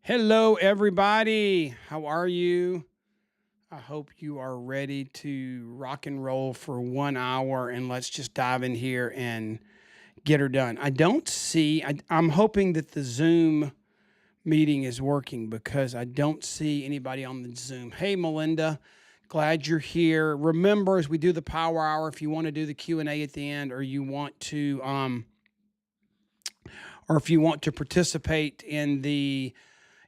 Hello, everybody. How are you? I hope you are ready to rock and roll for 1 hour, and let's just dive in here and get her done. I don't see, I'm hoping that the Zoom meeting is working because I don't see anybody on the Zoom. Hey, Melinda, glad you're here. Remember, as we do the power hour, if you want to do the Q&A at the end or if you want to participate in the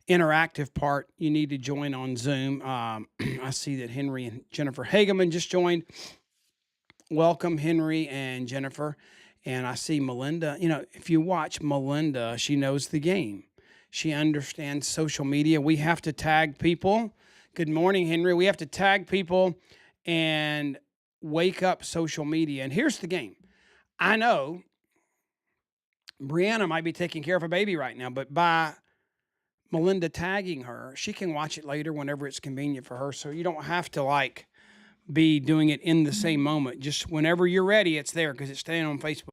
interactive part, you need to join on Zoom. I see that Henry and Jennifer Hageman just joined. Welcome, Henry and Jennifer. And I see Melinda. If you watch Melinda, she knows the game. She understands social media. We have to tag people. Good morning, Henry. We have to tag people and wake up social media. And here's the game. I know Brianna might be taking care of a baby right now, but by Melinda tagging her, she can watch it later whenever it's convenient for her. So you don't have to be doing it in the same moment. Just whenever you're ready, it's there because it's staying on Facebook.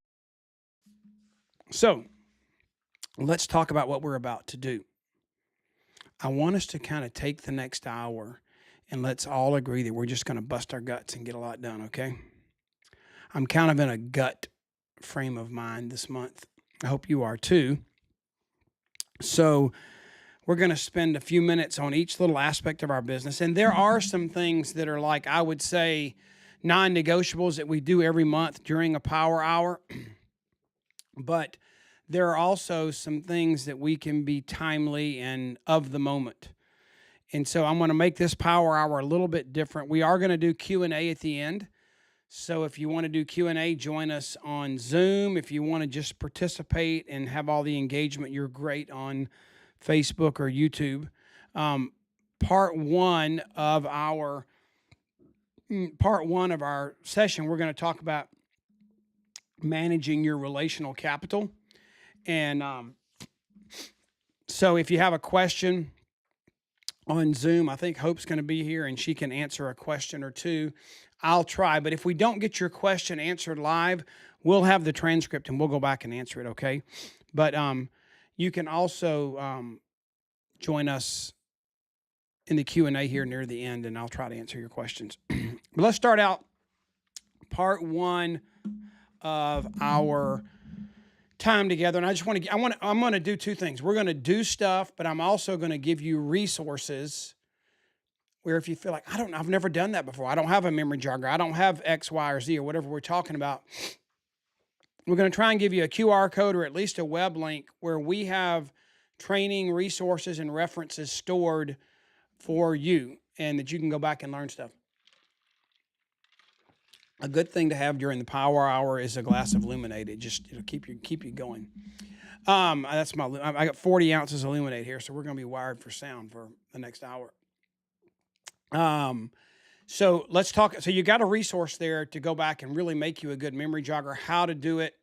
So let's talk about what we're about to do. I want us to kind of take the next hour and let's all agree that we're just going to bust our guts and get a lot done, okay? I'm kind of in a gut frame of mind this month. I hope you are too. So we're going to spend a few minutes on each little aspect of our business. And there are some things that are I would say, non-negotiables that we do every month during a power hour. But there are also some things that we can be timely and of the moment. And so I'm going to make this power hour a little bit different. We are going to do Q&A at the end. So if you want to do Q&A, join us on Zoom. If you want to just participate and have all the engagement, you're great on Facebook or YouTube. Part one of our session, we're going to talk about managing your relational capital. And so if you have a question on Zoom, I think Hope's going to be here and she can answer a question or two. I'll try, but if we don't get your question answered live, we'll have the transcript and we'll go back and answer it, okay? But you can also join us in the Q&A here near the end, and I'll try to answer your questions. But let's start out part one of our time together. And I'm going to do two things. We're going to do stuff, but I'm also going to give you resources where if you feel like, I've never done that before. I don't have a memory jogger. I don't have X, Y, or Z or whatever we're talking about. We're going to try and give you a QR code or at least a web link where we have training, resources, and references stored for you and that you can go back and learn stuff. A good thing to have during the power hour is a glass of Luminate. It'll keep you going. I got 40 ounces of Luminate here, so we're going to be wired for sound for the next hour. So let's talk. So you got a resource there to go back and really make you a good memory jogger. How to do it,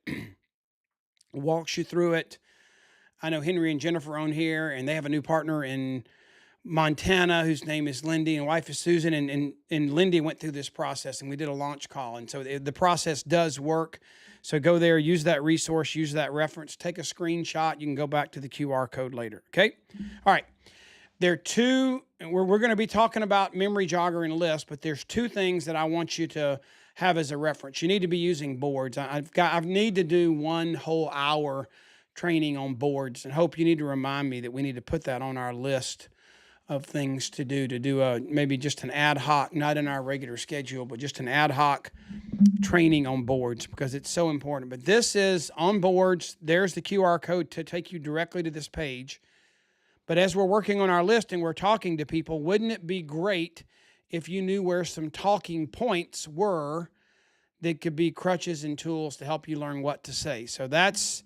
walks you through it. I know Henry and Jennifer own here, and they have a new partner in Montana whose name is Lindy, and wife is Susan. And Lindy went through this process, and we did a launch call. And so the process does work. So go there, use that resource, use that reference, take a screenshot. You can go back to the QR code later. Okay. All right. There are two, we're going to be talking about memory jogger and list, but there's two things that I want you to have as a reference. You need to be using boards. I need to do one whole hour training on boards, and Hope, you need to remind me that we need to put that on our list of things to do maybe just an ad hoc, not in our regular schedule, but just an ad hoc training on boards because it's so important. But this is on boards. There's the QR code to take you directly to this page. But as we're working on our list and we're talking to people, wouldn't it be great if you knew where some talking points were that could be crutches and tools to help you learn what to say? So that's,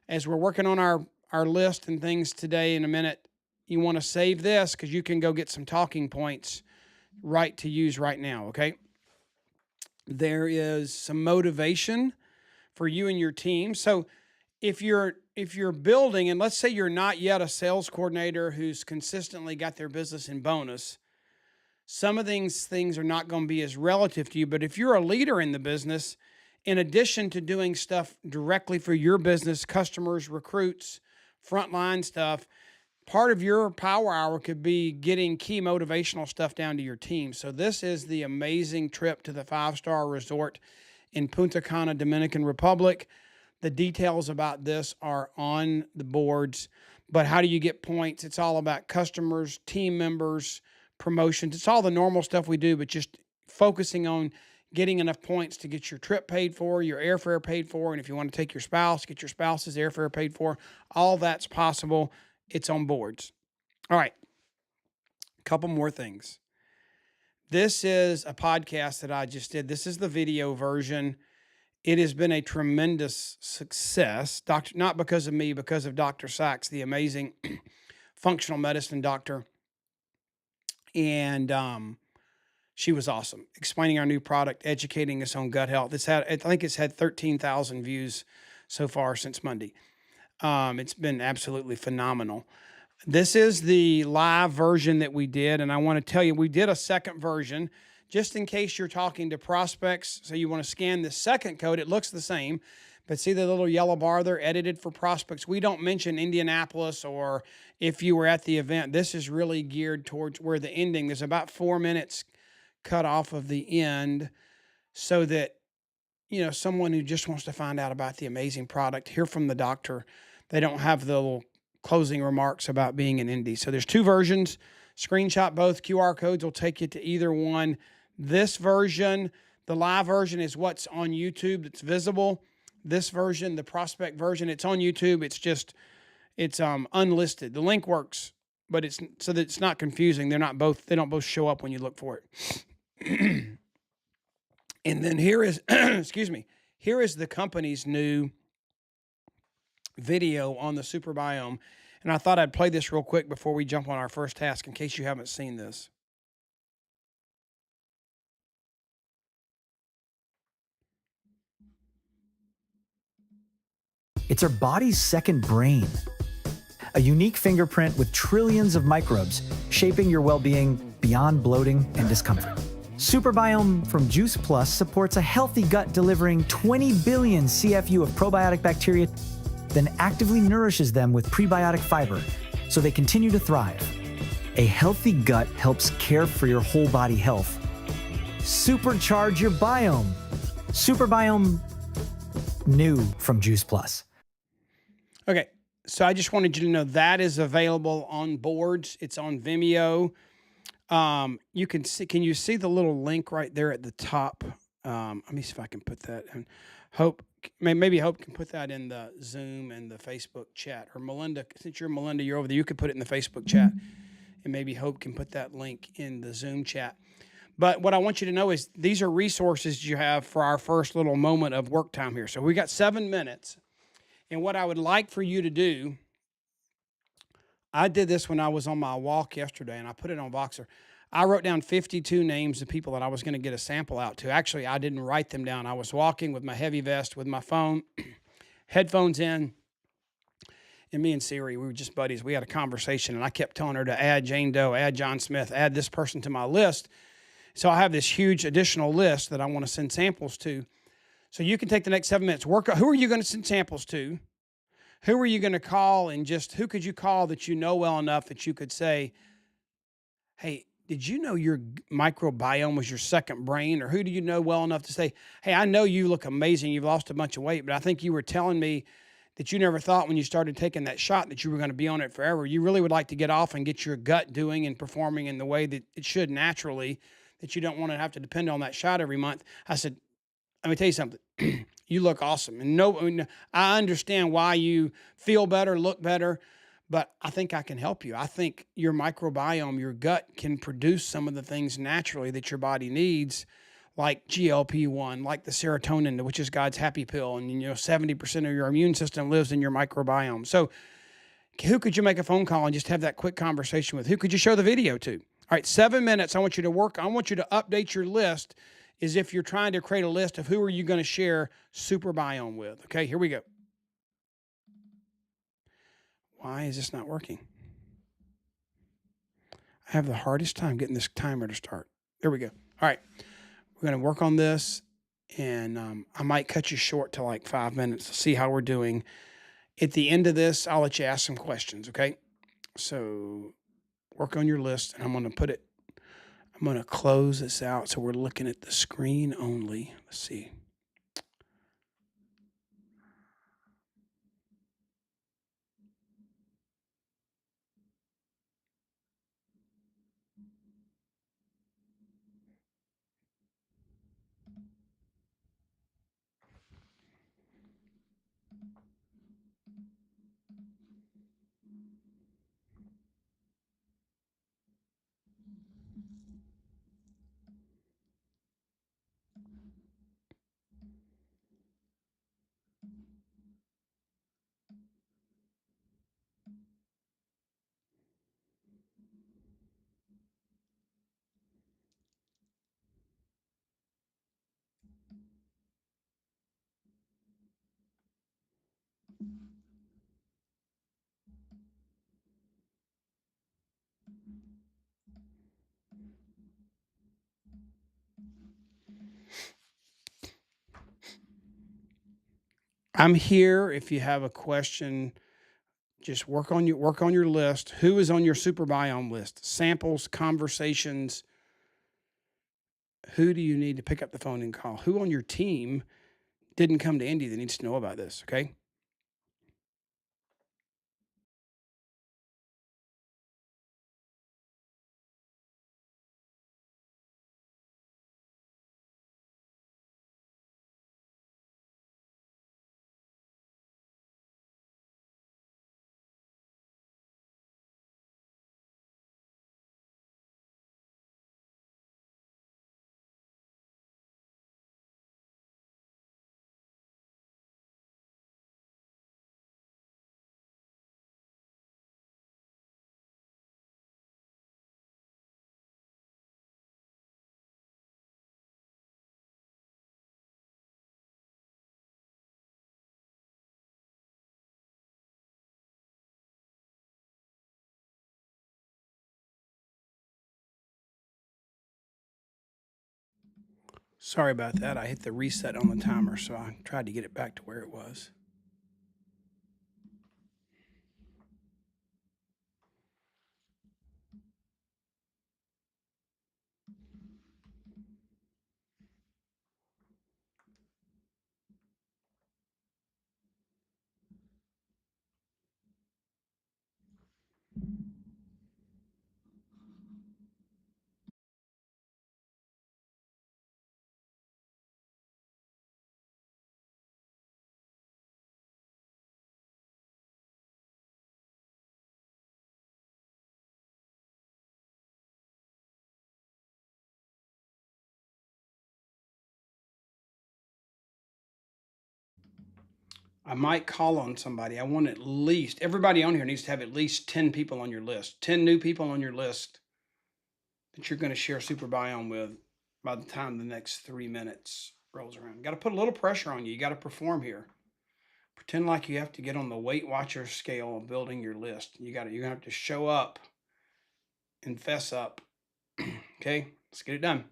as we're working on our list and things today in a minute, you want to save this because you can go get some talking points right to use right now, okay? There is some motivation for you and your team. So if you're building, and let's say you're not yet a sales coordinator who's consistently got their business in bonus, some of these things are not going to be as relative to you. But if you're a leader in the business, in addition to doing stuff directly for your business, customers, recruits, frontline stuff, part of your power hour could be getting key motivational stuff down to your team. So this is the amazing trip to the 5-star resort in Punta Cana, Dominican Republic. The details about this are on the boards, but how do you get points? It's all about customers, team members, promotions. It's all the normal stuff we do, but just focusing on getting enough points to get your trip paid for, your airfare paid for, and if you want to take your spouse, get your spouse's airfare paid for. All that's possible. It's on boards. All right, a couple more things. This is a podcast that I just did. This is the video version. It has been a tremendous success, not because of me, because of Dr. Sachs, the amazing functional medicine doctor. And she was awesome, explaining our new product, educating us on gut health. I think it's had 13,000 views so far since Monday. It's been absolutely phenomenal. This is the live version that we did, and I want to tell you, we did a second version just in case you're talking to prospects. So you want to scan the second code. It looks the same, but see the little yellow bar there, edited for prospects. We don't mention Indianapolis or if you were at the event. This is really geared towards where the ending, there's about 4 minutes cut off of the end so that, someone who just wants to find out about the amazing product, hear from the doctor, they don't have the little closing remarks about being an indie. So there's 2 versions. Screenshot both. QR codes will take you to either one. This version, the live version, is what's on YouTube that's visible. This version, the prospect version, it's on YouTube. It's unlisted. The link works, but it's so that it's not confusing. They don't both show up when you look for it. And then here is, excuse me, here is the company's new video on the super biome. And I thought I'd play this real quick before we jump on our first task in case you haven't seen this. It's our body's second brain. A unique fingerprint with trillions of microbes shaping your well-being beyond bloating and discomfort. Superbiome from Juice Plus supports a healthy gut delivering 20 billion CFU of probiotic bacteria, then actively nourishes them with prebiotic fiber so they continue to thrive. A healthy gut helps care for your whole body health. Supercharge your biome. Superbiome new from Juice Plus. Okay, so I just wanted you to know that is available on boards. It's on Vimeo. You can see. Can you see the little link right there at the top? Let me see if I can put that in. Maybe Hope can put that in the Zoom and the Facebook chat. Or Melinda, since you're Melinda, you're over there, you could put it in the Facebook chat. And maybe Hope can put that link in the Zoom chat. But what I want you to know is these are resources you have for our first little moment of work time here. So we got 7 minutes. And what I would like for you to do, I did this when I was on my walk yesterday, and I put it on Voxer. I wrote down 52 names of people that I was going to get a sample out to. Actually, I didn't write them down. I was walking with my heavy vest, with my phone, headphones in, and me and Siri, we were just buddies. We had a conversation, and I kept telling her to add Jane Doe, add John Smith, add this person to my list. So I have this huge additional list that I want to send samples to. So you can take the next 7 minutes, work out who are you going to send samples to? Who are you going to call, and just who could you call that you know well enough that you could say, hey, did you know your microbiome was your second brain? Or who do you know well enough to say, hey, I know you look amazing. You've lost a bunch of weight, but I think you were telling me that you never thought when you started taking that shot that you were going to be on it forever. You really would like to get off and get your gut doing and performing in the way that it should naturally, that you don't want to have to depend on that shot every month. I said, let me tell you something. You look awesome. And I understand why you feel better, look better, but I think I can help you. I think your microbiome, your gut can produce some of the things naturally that your body needs, like GLP-1, like the serotonin, which is God's happy pill. And, 70% of your immune system lives in your microbiome. So who could you make a phone call and just have that quick conversation with? Who could you show the video to? All right, 7 minutes. I want you to update your list as if you're trying to create a list of who are you going to share Superbiome with. Okay, here we go. Why is this not working? I have the hardest time getting this timer to start. There we go. All right, we're going to work on this, and I might cut you short to like 5 minutes to see how we're doing. At the end of this, I'll let you ask some questions, okay? So work on your list, and I'm going to close this out. So we're looking at the screen only. Let's see. I'm here if you have a question. Just work on your list. Who is on your super biome list? Samples, conversations. Who do you need to pick up the phone and call? Who on your team didn't come to Indy that needs to know about this? Okay. Sorry about that. I hit the reset on the timer, so I tried to get it back to where it was. I might call on somebody. I want at least everybody on here needs to have at least 10 people on your list, 10 new people on your list that you're going to share Super Biome with by the time the next 3 minutes rolls around. Got to put a little pressure on you. You got to perform here. Pretend like you have to get on the Weight Watcher scale of building your list. You're gonna have to show up and fess up. Okay, let's get it done.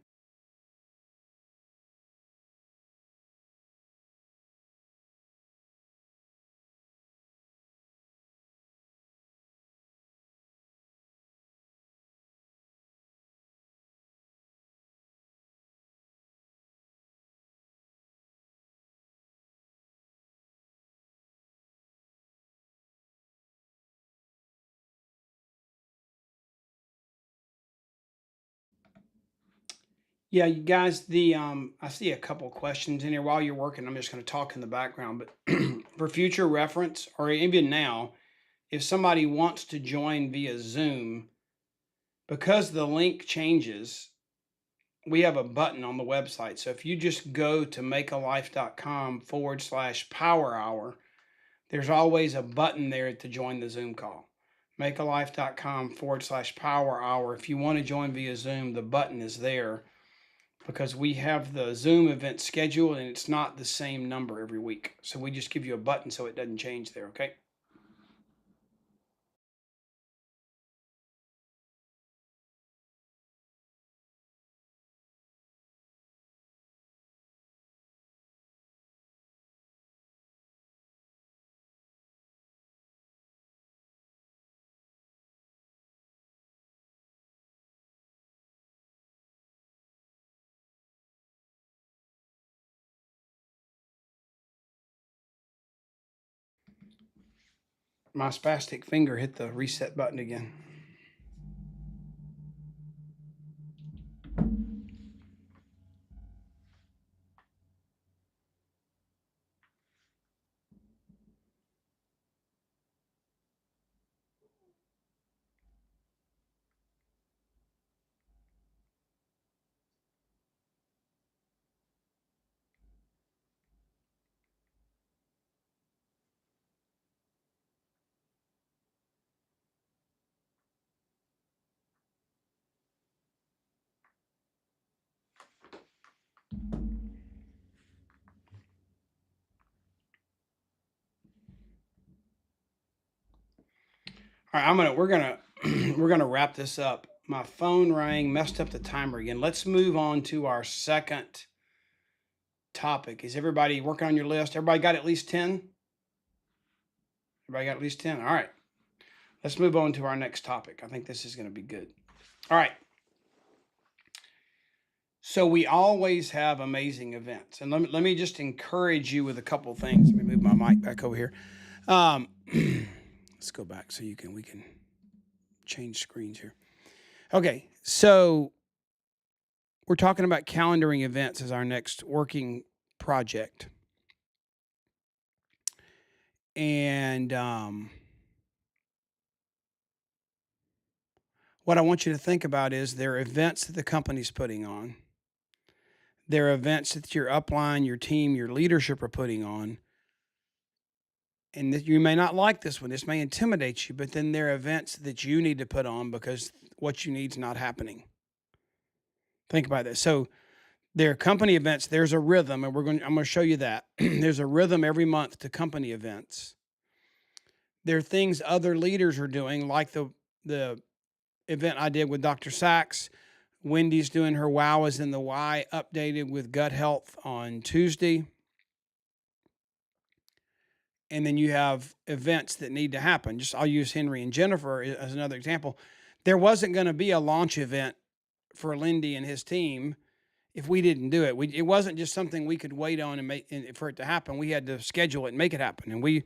Yeah, you guys, the I see a couple questions in here while you're working. I'm just going to talk in the background, but for future reference, or even now, if somebody wants to join via Zoom, because the link changes, we have a button on the website. So if you just go to makealife.com/power hour, there's always a button there to join the Zoom call. Makealife.com/power hour. If you want to join via Zoom, the button is there because we have the Zoom event scheduled and it's not the same number every week. So we just give you a button so it doesn't change there, okay? My spastic finger hit the reset button again. All right, we're gonna wrap this up. My phone rang, messed up the timer again. Let's move on to our second topic. Is everybody working on your list? Everybody got at least 10? Everybody got at least 10? All right. Let's move on to our next topic. I think this is going to be good. All right. So we always have amazing events. And let me just encourage you with a couple things. Let me move my mic back over here. Let's go back so we can change screens here. Okay. So we're talking about calendaring events as our next working project. And what I want you to think about is there are events that the company's putting on. There are events that your upline, your team, your leadership are putting on. And that you may not like this one. This may intimidate you, but then there are events that you need to put on because what you need is not happening. Think about this. So there are company events. There's a rhythm, and I'm going to show you that. There's a rhythm every month to company events. There are things other leaders are doing, like the event I did with Dr. Sachs. Wendy's doing her Wow is in the Why updated with gut health on Tuesday. And then you have events that need to happen. I'll use Henry and Jennifer as another example. There wasn't going to be a launch event for Lindy and his team if we didn't do it. It wasn't just something we could wait on and for it to happen. We had to schedule it and make it happen. And we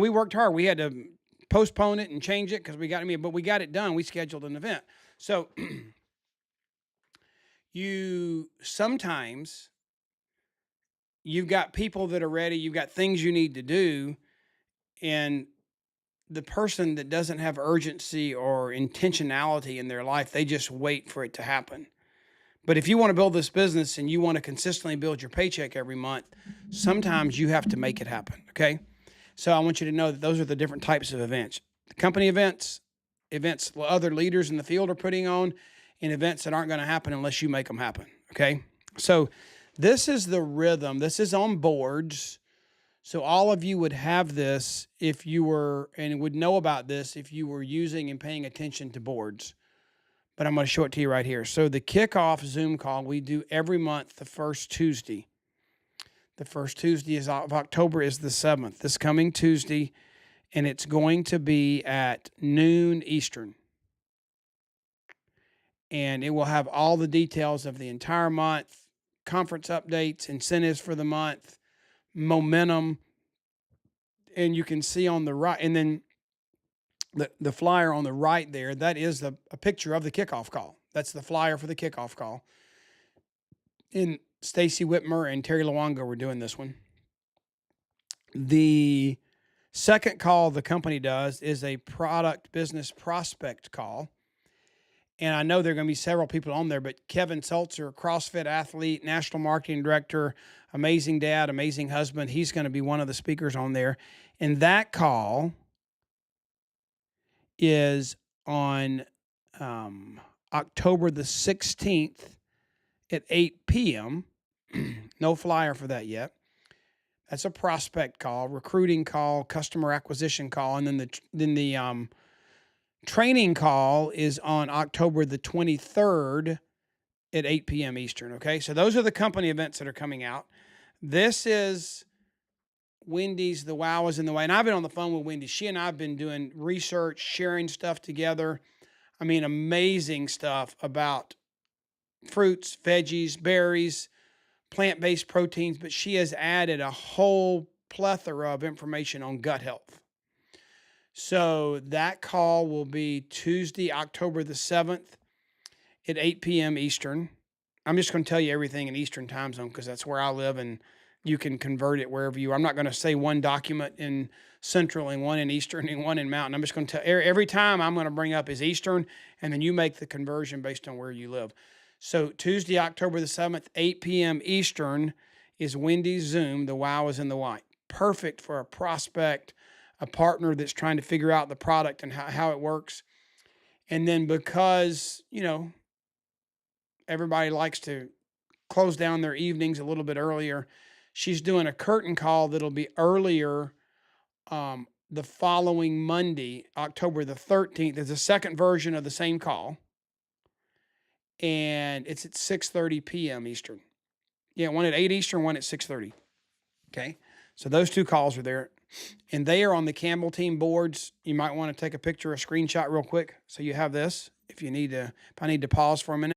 worked hard. We had to postpone it and change it because but we got it done. We scheduled an event. So sometimes you've got people that are ready. You've got things you need to do. And the person that doesn't have urgency or intentionality in their life, they just wait for it to happen. But if you want to build this business and you want to consistently build your paycheck every month, sometimes you have to make it happen. Okay. So I want you to know that those are the different types of events: the company events other leaders in the field are putting on, and events that aren't going to happen unless you make them happen. Okay. So this is the rhythm. This is on boards. So all of you would have this if you were, and would know about this if you were using and paying attention to boards. But I'm going to show it to you right here. So the kickoff Zoom call we do every month, the first Tuesday. The first Tuesday of October is the 7th, this coming Tuesday, and it's going to be at noon Eastern. And it will have all the details of the entire month, conference updates, incentives for the month, momentum. And you can see on the right, and then the flyer on the right there, that is a picture of the kickoff call. That's the flyer for the kickoff call. And Stacy Whitmer and Terry Luongo were doing this one. The second call the company does is a product business prospect call. And I know there are going to be several people on there, but Kevin Seltzer, CrossFit athlete, national marketing director, amazing dad, amazing husband, he's going to be one of the speakers on there. And that call is on October the 16th at 8 p.m. No flyer for that yet. That's a prospect call, recruiting call, customer acquisition call, and then the training call is on October the 23rd at 8 p.m. Eastern. Okay, so those are the company events that are coming out. This is Wendy's The Wow is in the Way. And I've been on the phone with Wendy. She and I have been doing research, sharing stuff together. I mean, amazing stuff about fruits, veggies, berries, plant-based proteins, but she has added a whole plethora of information on gut health. So that call will be Tuesday, October the 7th at 8 p.m. Eastern. I'm just going to tell you everything in Eastern time zone because that's where I live and you can convert it wherever you are. I'm not going to say one document in Central and one in Eastern and one in Mountain. I'm just going to tell every time I'm going to bring up is Eastern and then you make the conversion based on where you live. So Tuesday, October the 7th, 8 p.m. Eastern is Wendy's Zoom. The wow is in the white. Perfect for a prospect, a partner that's trying to figure out the product and how it works. And then because, everybody likes to close down their evenings a little bit earlier, she's doing a curtain call that'll be earlier the following Monday, October the 13th. There's a second version of the same call, and it's at 6:30 p.m. Eastern. Yeah, one at 8 Eastern, one at 6:30. Okay. So those two calls are there. And they are on the Campbell team boards. You might want to take a picture, a screenshot real quick. So you have this if I need to pause for a minute.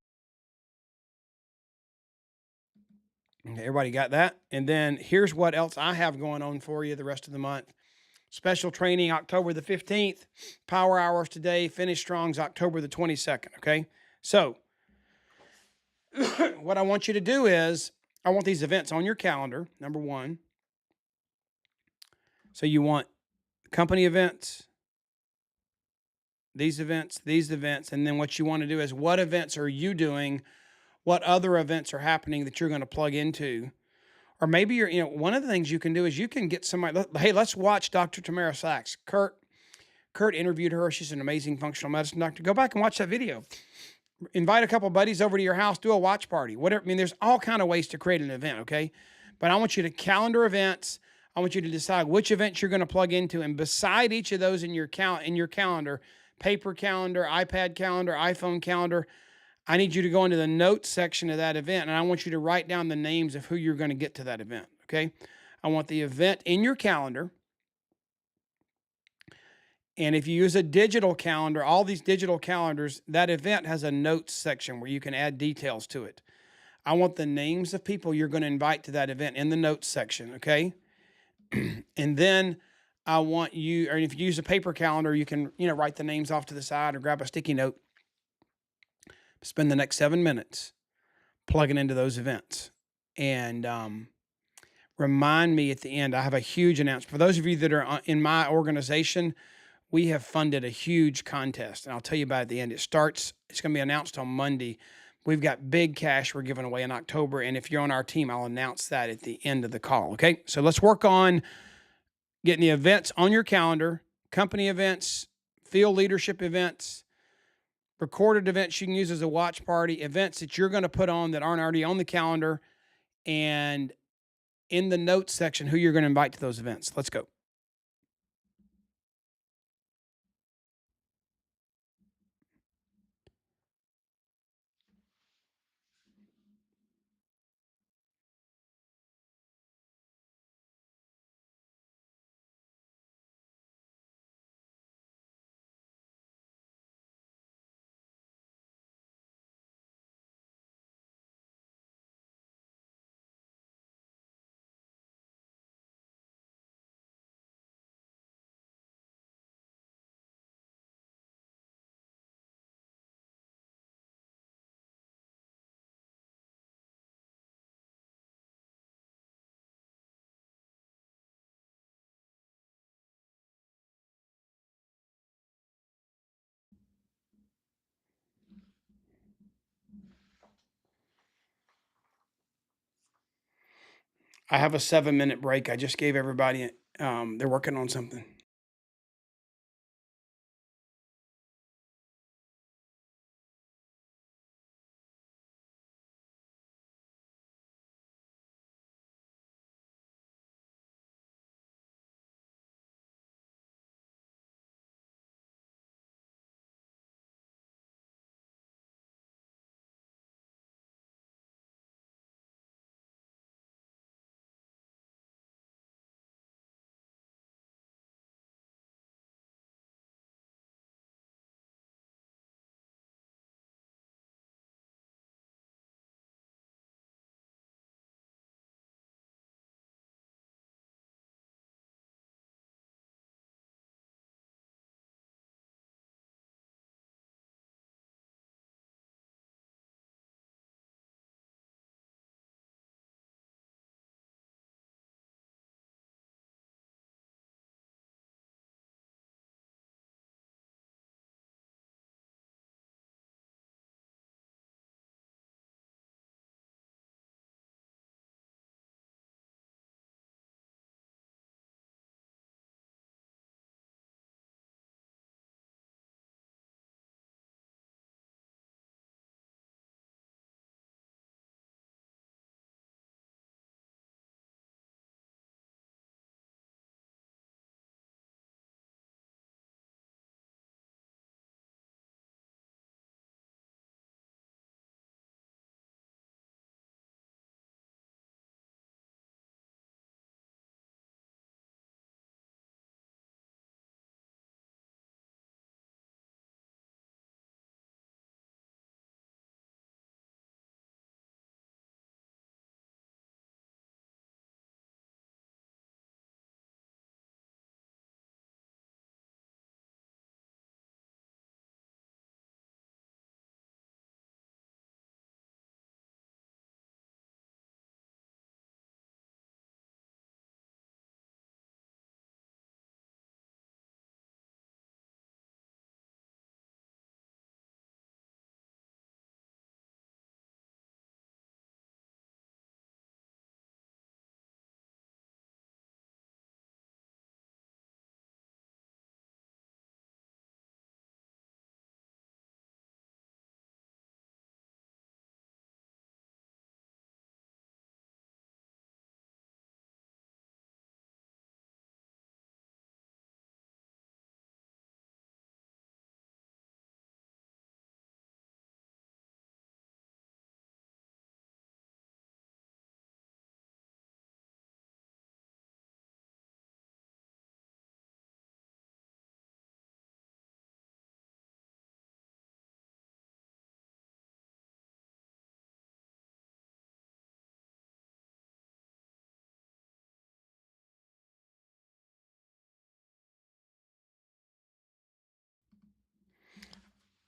Okay, everybody got that? And then here's what else I have going on for you the rest of the month. Special training October the 15th, power hours today, finish strongs October the 22nd. Okay. So what I want you to do is I want these events on your calendar, number one. So you want company events, these events. And then what you want to do is what events are you doing? What other events are happening that you're going to plug into? Or maybe one of the things you can do is you can get somebody, hey, let's watch Dr. Tamara Sachs. Kurt interviewed her. She's an amazing functional medicine doctor. Go back and watch that video. Invite a couple of buddies over to your house, do a watch party. Whatever. I mean, there's all kind of ways to create an event, okay? But I want you to calendar events. I want you to decide which events you're going to plug into, and beside each of those in your calendar, paper calendar, iPad calendar, iPhone calendar, I need you to go into the notes section of that event, and I want you to write down the names of who you're going to get to that event, okay? I want the event in your calendar. And if you use a digital calendar, all these digital calendars, that event has a notes section where you can add details to it. I want the names of people you're going to invite to that event in the notes section, okay? And then I want you, or if you use a paper calendar, you can, write the names off to the side or grab a sticky note. Spend the next 7 minutes plugging into those events. And remind me at the end, I have a huge announcement. For those of you that are in my organization, we have funded a huge contest, and I'll tell you about it at the end. It's going to be announced on Monday. We've got big cash we're giving away in October, and if you're on our team, I'll announce that at the end of the call, okay? So let's work on getting the events on your calendar, company events, field leadership events, recorded events you can use as a watch party, events that you're going to put on that aren't already on the calendar, and in the notes section, who you're going to invite to those events. Let's go. I have a 7-minute break. I just gave everybody, they're working on something.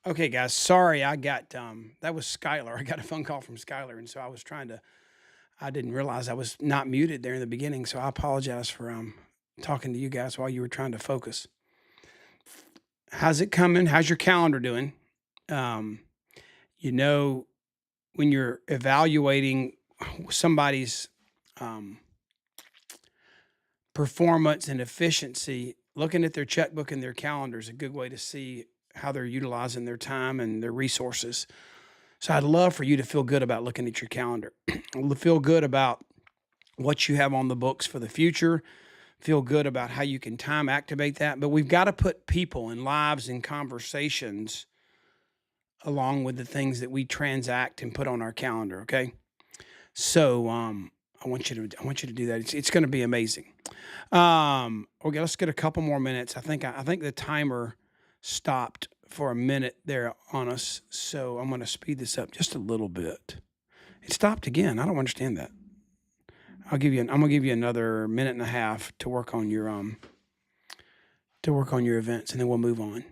Okay, guys, sorry, I got that was Skylar. I got a phone call from Skylar, and so I didn't realize I was not muted there in the beginning, so I apologize for talking to you guys while you were trying to focus. How's it coming? How's your calendar doing? Um, you know, when you're evaluating somebody's um, performance and efficiency, looking at their checkbook and their calendar is a good way to see how they're utilizing their time and their resources. So I'd love for you to feel good about looking at your calendar, feel good about what you have on the books for the future, feel good about how you can time activate that. But we've got to put people and lives and conversations along with the things that we transact and put on our calendar. Okay. So I want you to do that. It's going to be amazing. Okay, let's get a couple more minutes. I think the timer stopped for a minute there on us, so I'm going to speed this up just a little bit. It stopped again. I don't understand that. I'm going to give you another minute and a half to work on your events, and then we'll move on.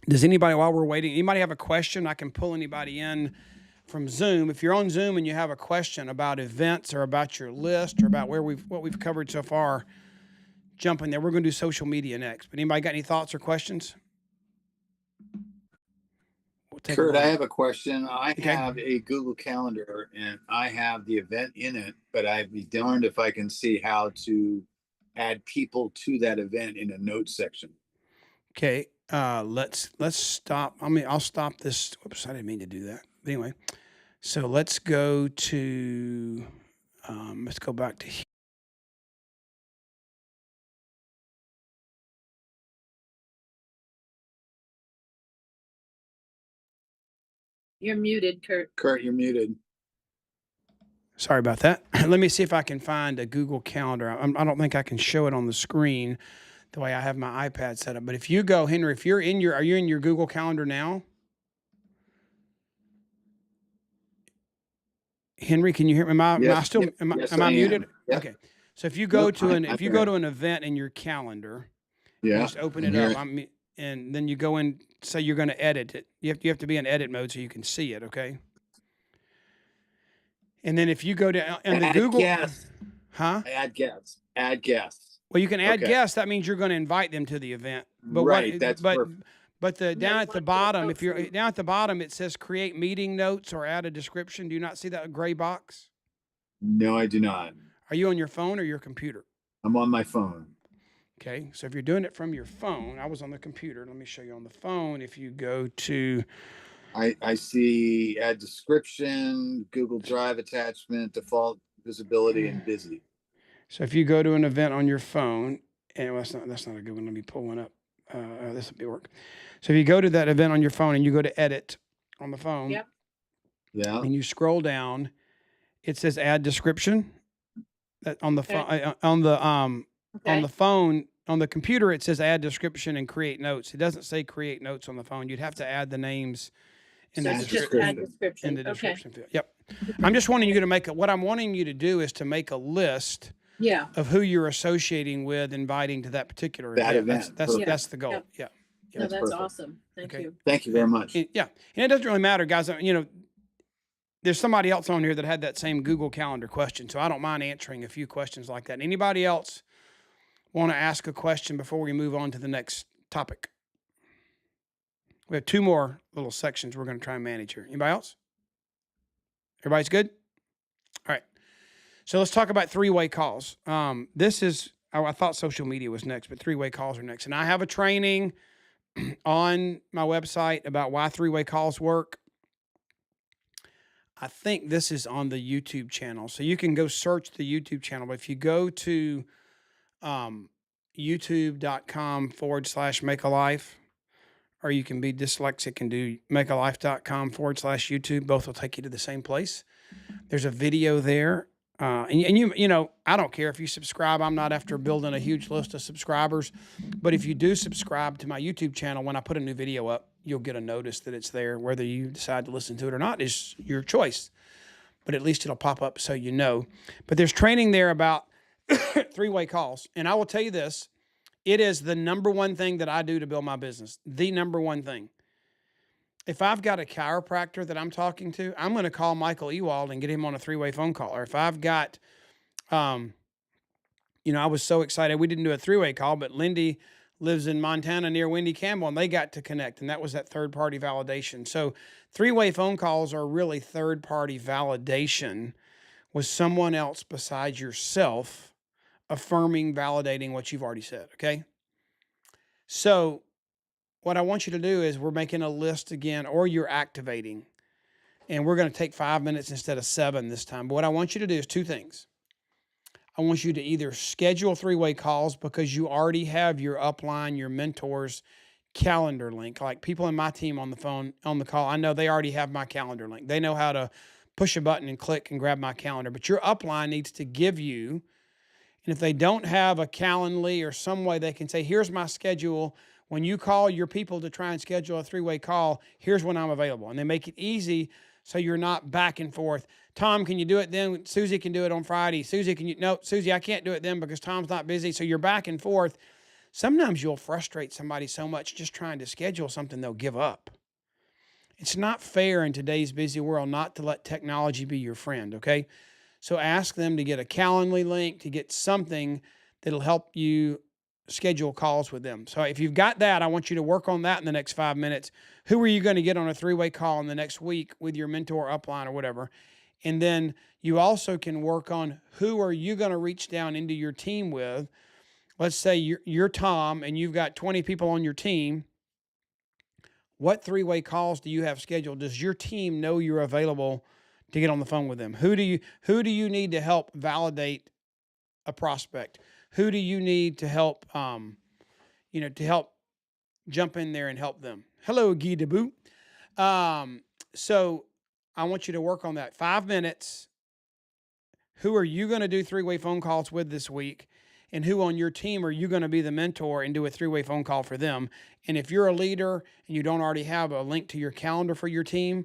Does anybody, while we're waiting, anybody have a question? I can pull anybody in from Zoom. If you're on Zoom and you have a question about events or about your list or about what we've covered so far, jump in there. We're going to do social media next. But anybody got any thoughts or questions? We'll take Kurt, I have a question. I Okay. have a Google Calendar and I have the event in it, but I'd be darned if I can see how to add people to that event in a notes section. Okay. Let's stop. I'll stop this. Whoops, I didn't mean to do that. But anyway, so let's go to let's go back to here. You're muted, Kurt. Kurt, you're muted. Sorry about that. Let me see if I can find a Google Calendar. I don't think I can show it on the screen the way I have my iPad set up. But if you go, Henry, are you in your Google Calendar now? Henry, can you hear me? Am I muted? Yep. Okay. So if you go to an event in your calendar, Yeah. just open it up. And then you go in, say you're going to edit it. You have to be in edit mode so you can see it, okay? And then if you go to and the Google guests. Huh? Add guests. Add guests. Well, you can add Okay. guests. That means you're going to invite them to the event. But Right, that's perfect. But down at the want to bottom, if post you're them. down at the bottom, it says create meeting notes or add a description. Do you not see that gray box? No, I do not. Are you on your phone or your computer? I'm on my phone. Okay, so if you're doing it from your phone, I was on the computer. Let me show you on the phone. If you go to, I see add description, Google Drive attachment, default visibility, and busy. so if you go to an event on your phone, and well, that's not a good one. Let me pull one up. This will be work. So if you go to that event on your phone and you go to edit on the phone, Yep. Yeah. and you scroll down, it says add description. That on the phone, on the phone, on the computer, it says add description and create notes. It doesn't say create notes on the phone. You'd have to add the names in So the it's just description. add description. In the Okay. description field. Yep. I'm just wanting you to what I'm wanting you to do is to make a list Yeah. of who you're associating with, inviting to that particular event. That's the goal. Yep. Yeah. No, That's that's perfect. awesome. Thank Okay. you. Thank you very much. Yeah. And it doesn't really matter, guys. There's somebody else on here that had that same Google Calendar question, so I don't mind answering a few questions like that. Anybody else want to ask a question before we move on to the next topic? We have two more little sections we're going to try and manage here. Anybody else? Everybody's good? All right. So let's talk about three-way calls. I thought social media was next, but three-way calls are next. And I have a training on my website about why three-way calls work. I think this is on the YouTube channel. So you can go search the YouTube channel. But if you go to youtube.com/makealife, or you can be dyslexic and do makealife.com/YouTube. Both will take you to the same place. There's a video there. And I don't care if you subscribe. I'm not after building a huge list of subscribers. But if you do subscribe to my YouTube channel, when I put a new video up, you'll get a notice that it's there. Whether you decide to listen to it or not is your choice. But at least it'll pop up so you know. But there's training there about three-way calls. And I will tell you this. It is the number one thing that I do to build my business. The number one thing. if I've got a chiropractor that I'm talking to, I'm going to call Michael Ewald and get him on a three-way phone call. Or if I've got, um, I was so excited. We didn't do a three-way call, but Lindy lives in Montana near Wendy Campbell, and they got to connect, and that was that third-party validation. So three-way phone calls are really third-party validation with someone else besides yourself affirming, validating what you've already said. Okay. So what I want you to do is we're making a list again, or you're activating, and we're going to take 5 minutes instead of 7 this time. But what I want you to do is two things. I want you to either schedule three-way calls because you already have your upline, your mentors calendar link. Like people in my team on the phone, on the call, I know they already have my calendar link. They know how to push a button and click and grab my calendar. But your upline needs to give you, and if they don't have a Calendly or some way they can say, here's my schedule. When you call your people to try and schedule a three-way call, here's when I'm available. And they make it easy so you're not back and forth. Tom, can you do it then? Susie can do it on Friday. Susie, can you? No, Susie, I can't do it then because Tom's not busy. So you're back and forth. Sometimes you'll frustrate somebody so much just trying to schedule something they'll give up. It's not fair in today's busy world not to let technology be your friend, okay? So ask them to get a Calendly link, to get something that'll help you schedule calls with them. So if you've got that, I want you to work on that in the next 5 minutes. Who are you going to get on a three-way call in the next week with your mentor, upline, or whatever? And then you also can work on who are you going to reach down into your team with. Let's say you're Tom and you've got 20 people on your team. What three-way calls do you have scheduled? Does your team know you're available to get on the phone with them? Who do you need to help validate a prospect? Who do you need to help to help jump in there and help them? Hello, Guy Debut. So I want you to work on that. 5 minutes. Who are you going to do three-way phone calls with this week? And who on your team are you going to be the mentor and do a three-way phone call for them? And if you're a leader and you don't already have a link to your calendar for your team,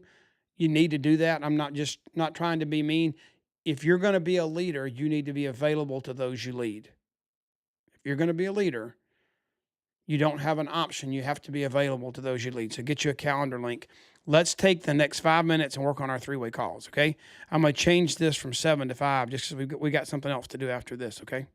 you need to do that. I'm not trying to be mean. If you're going to be a leader, you need to be available to those you lead. If you're going to be a leader, you don't have an option. You have to be available to those you lead. So get you a calendar link. Let's take the next 5 minutes and work on our three-way calls, okay? I'm going to change this from 7 to 5 just because we got something else to do after this, okay?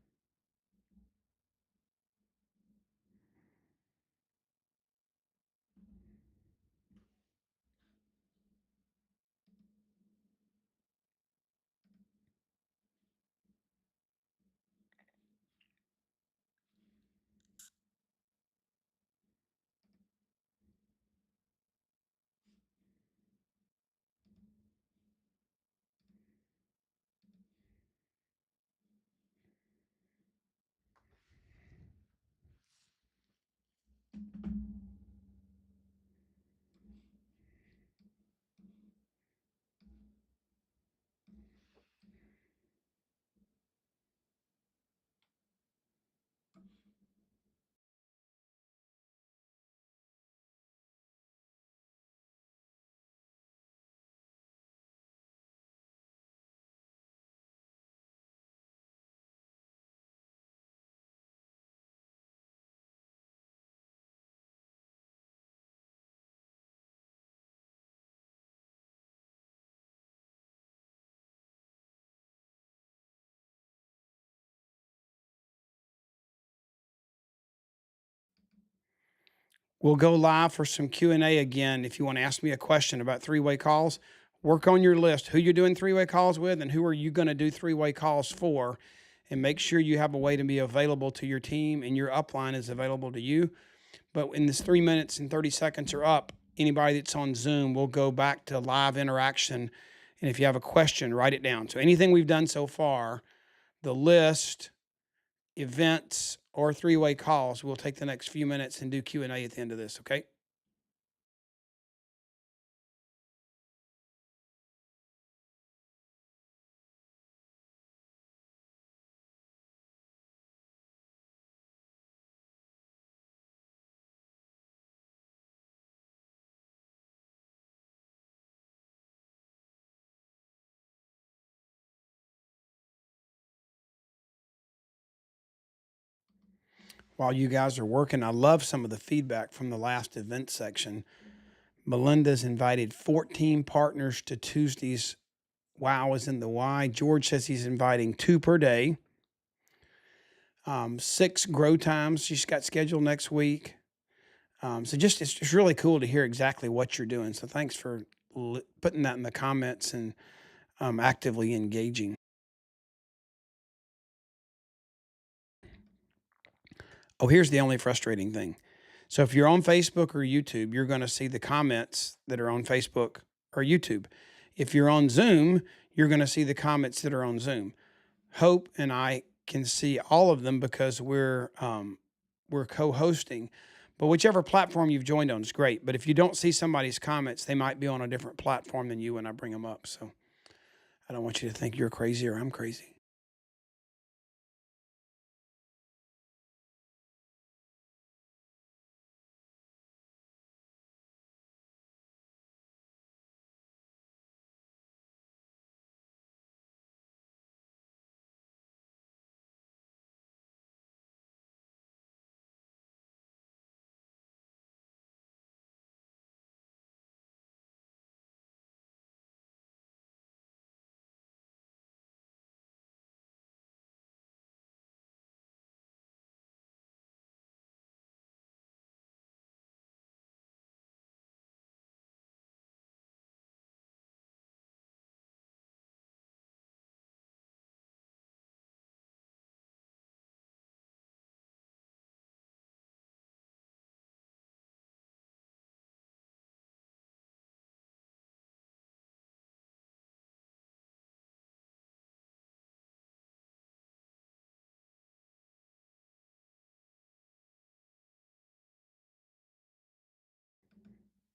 We'll go live for some Q&A again. If you want to ask me a question about three-way calls, work on your list, who you're doing three-way calls with and who are you going to do three-way calls for, and make sure you have a way to be available to your team and your upline is available to you. But in this 3 minutes and 30 seconds are up, anybody that's on Zoom will go back to live interaction. And if you have a question, write it down. So anything we've done so far, the list, events, or three-way calls, we'll take the next few minutes and do Q&A at the end of this, okay? While you guys are working, I love some of the feedback from the last event section. Melinda's invited 14 partners to Tuesday's Wow is in the Why. George says he's inviting 2 per day. 6 grow times she's got scheduled next week. So it's just really cool to hear exactly what you're doing. So thanks for putting that in the comments and actively engaging. Oh, here's the only frustrating thing. So if you're on Facebook or YouTube, you're going to see the comments that are on Facebook or YouTube. If you're on Zoom, you're going to see the comments that are on Zoom. Hope and I can see all of them because we're co-hosting. But whichever platform you've joined on is great. But if you don't see somebody's comments, they might be on a different platform than you when I bring them up. So I don't want you to think you're crazy or I'm crazy.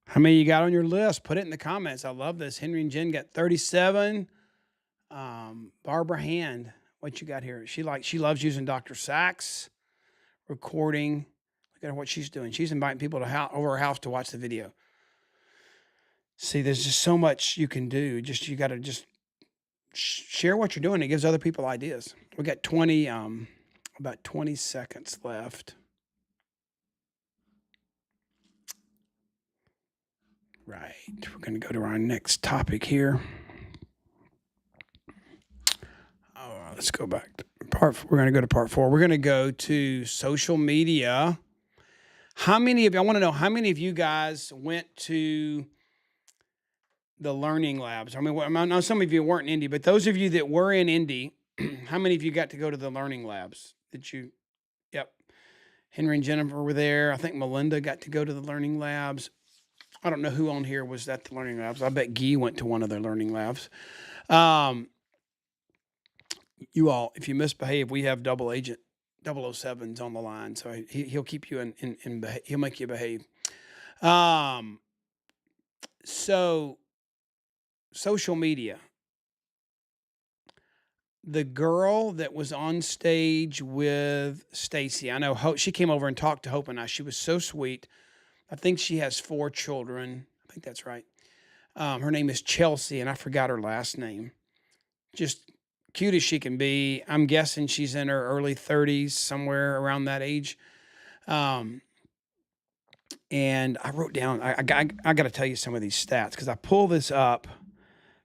How many you got on your list? Put it in the comments. I love this. Henry and Jen got 37. Barbara Hand, what you got here? She loves using Dr. Sachs recording. Look at what she's doing. She's inviting people to over her house to watch the video. See, there's just so much you can do. You got to just share what you're doing. It gives other people ideas. We got about 20 seconds left. Right. We're going to go to our next topic here. Let's go back to we're going to go to part 4. We're going to go to social media. I want to know how many of you guys went to the learning labs? I mean, I know some of you weren't in Indy, but those of you that were in Indy, how many of you got to go to the learning labs? Yep. Henry and Jennifer were there. I think Melinda got to go to the learning labs. I don't know who on here was at the learning labs. I bet Guy went to one of their learning labs. You all, if you misbehave, we have double agent 007s on the line. So he'll keep you he'll make you behave. So social media. The girl that was on stage with Stacy, I know Hope, she came over and talked to Hope and I. She was so sweet. I think she has 4 children. I think that's right. Her name is Chelsea, and I forgot her last name. Just cute as she can be. I'm guessing she's in her early 30s, somewhere around that age. And I wrote down, I got to tell you some of these stats because I pulled this up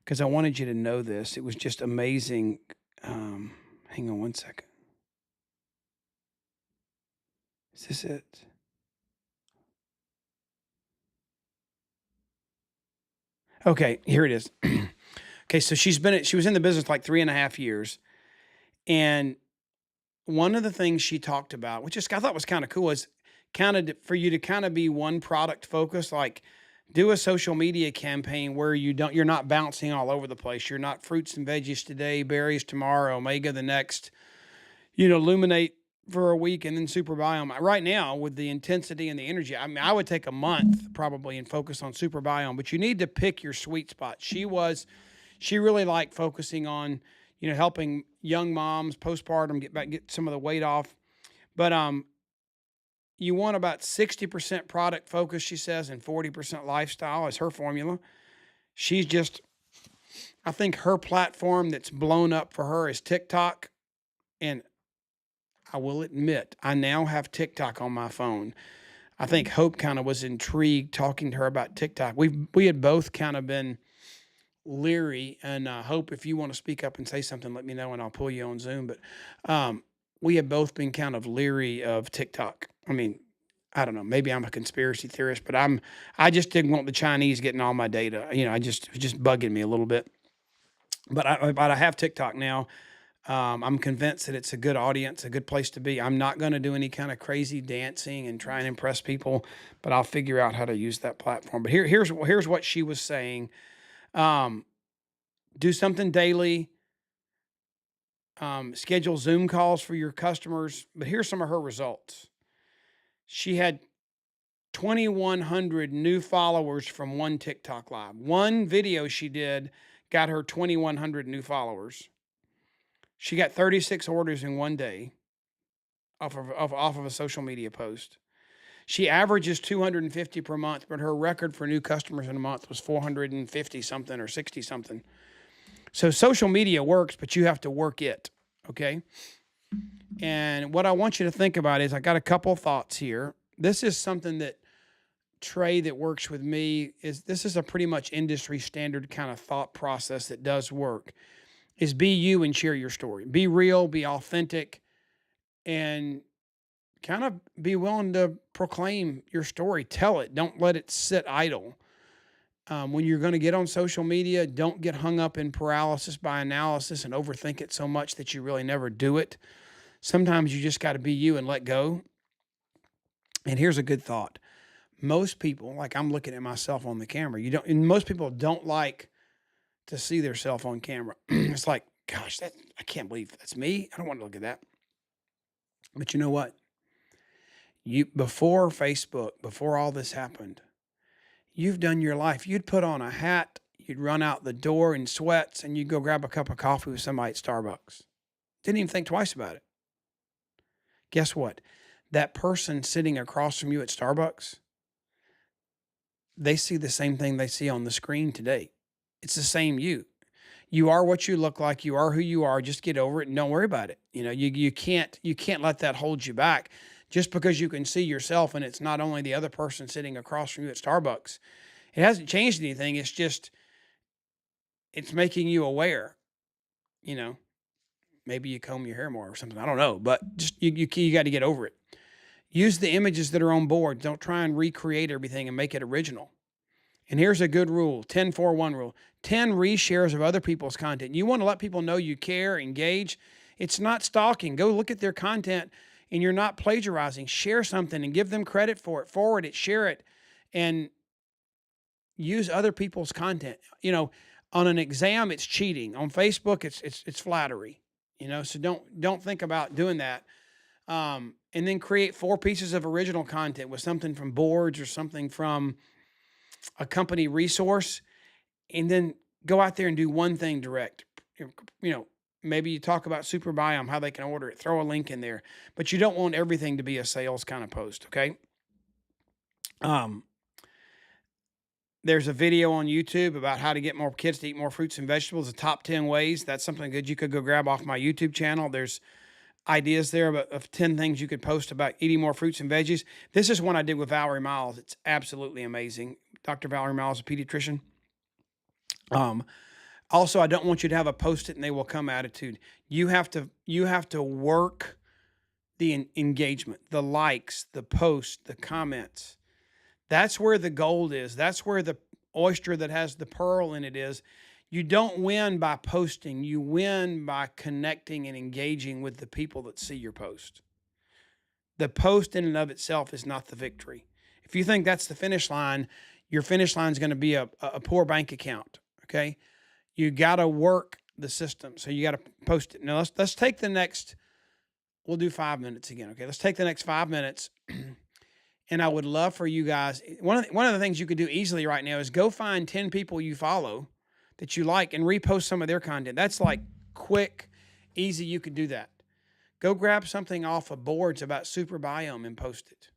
because I wanted you to know this. It was just amazing. Hang on one second. Is this it? Okay, here it is. Okay, so she was in the business like 3.5 years. And one of the things she talked about, which I thought was kind of cool, is for you to kind of be one product focused, like do a social media campaign where you're not bouncing all over the place. You're not fruits and veggies today, berries tomorrow, omega the next, luminate for a week and then super biome. Right now, with the intensity and the energy, I mean, I would take a month probably and focus on super biome, but you need to pick your sweet spot. She really liked focusing on, helping young moms postpartum get some of the weight off. But you want about 60% product focus, she says, and 40% lifestyle is her formula. I think her platform that's blown up for her is TikTok. And I will admit, I now have TikTok on my phone. I think Hope kind of was intrigued talking to her about TikTok. We had both kind of been leery, and Hope, if you want to speak up and say something, let me know, and I'll pull you on Zoom. But we have both been kind of leery of TikTok. I mean, I don't know. Maybe I'm a conspiracy theorist, but I just didn't want the Chinese getting all my data. It's just bugging me a little bit. But I have TikTok now. I'm convinced that it's a good audience, a good place to be. I'm not going to do any kind of crazy dancing and try and impress people, but I'll figure out how to use that platform. But here's what she was saying. Um, do something daily. Schedule Zoom calls for your customers. But here's some of her results. She had 2,100 new followers from one TikTok live. One video she did got her 2,100 new followers. She got 36 orders in one day off of a social media post. She averages 250 per month, but her record for new customers in a month was 450 something or 60 something. So social media works, but you have to work it. Okay. And what I want you to think about is I got a couple thoughts here. This is something that Trey that works with me this is a pretty much industry standard kind of thought process that does work is be you and share your story. Be real, be authentic, and kind of be willing to proclaim your story. Tell it. Don't let it sit idle. When you're going to get on social media, don't get hung up in paralysis by analysis and overthink it so much that you really never do it. Sometimes you just got to be you and let go. And here's a good thought. Most people, like I'm looking at myself on the camera, and most people don't like to see their self on camera. It's like, gosh, I can't believe that's me. I don't want to look at that. But you know what? Before Facebook, before all this happened, you've done your life. You'd put on a hat, you'd run out the door in sweats, and you'd go grab a cup of coffee with somebody at Starbucks. Didn't even think twice about it. Guess what? That person sitting across from you at Starbucks, they see the same thing they see on the screen today. It's the same you. You are what you look like. You are who you are. Just get over it and don't worry about it. You can't let that hold you back. Just because you can see yourself and it's not only the other person sitting across from you at Starbucks. It hasn't changed anything. It's making you aware. You know, maybe you comb your hair more or something. I don't know, but just you got to get over it. Use the images that are on board. Don't try and recreate everything and make it original. And here's a good rule, 10-4-1 rule. 10 reshares of other people's content. You want to let people know you care, engage. It's not stalking. Go look at their content and you're not plagiarizing. Share something and give them credit for it. Forward it, share it, and use other people's content. On an exam, it's cheating. On Facebook, it's flattery. So don't think about doing that. And then create 4 pieces of original content with something from boards or something from a company resource, and then go out there and do one thing direct. Maybe you talk about Super Biome, how they can order it, throw a link in there, but you don't want everything to be a sales kind of post. Okay. There's a video on YouTube about how to get more kids to eat more fruits and vegetables, the top 10 ways. That's something good you could go grab off my YouTube channel. There's ideas there of 10 things you could post about eating more fruits and veggies. This is one I did with Valerie Miles. It's absolutely amazing. Dr. Valerie Miles, a pediatrician. Also, I don't want you to have a post it and they will come attitude. You have to work the engagement, the likes, the posts, the comments. That's where the gold is. That's where the oyster that has the pearl in it is. You don't win by posting. You win by connecting and engaging with the people that see your post. The post in and of itself is not the victory. If you think that's the finish line, your finish line is going to be a poor bank account. Okay. You got to work the system. So you got to post it. Now let's take the next, we'll do 5 minutes again. Okay. Let's take the next 5 minutes. And I would love for you guys, one of the things you could do easily right now is go find 10 people you follow that you like and repost some of their content. That's like quick, easy. You could do that. Go grab something off of boards about Super Biome and post it.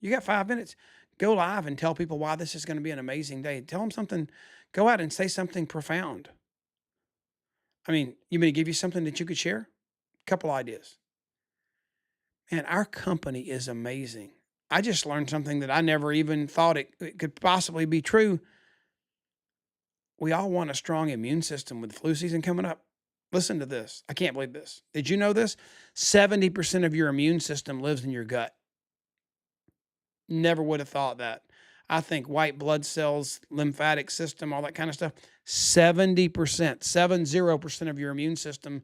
You got 5 minutes. Go live and tell people why this is going to be an amazing day. Tell them something. Go out and say something profound. I mean, you may give you something that you could share? A couple ideas. Man, our company is amazing. I just learned something that I never even thought it could possibly be true. We all want a strong immune system with flu season coming up. Listen to this. I can't believe this. Did you know this? 70% of your immune system lives in your gut. Never would have thought that. I think white blood cells, lymphatic system, all that kind of stuff. 70%, 70% of your immune system,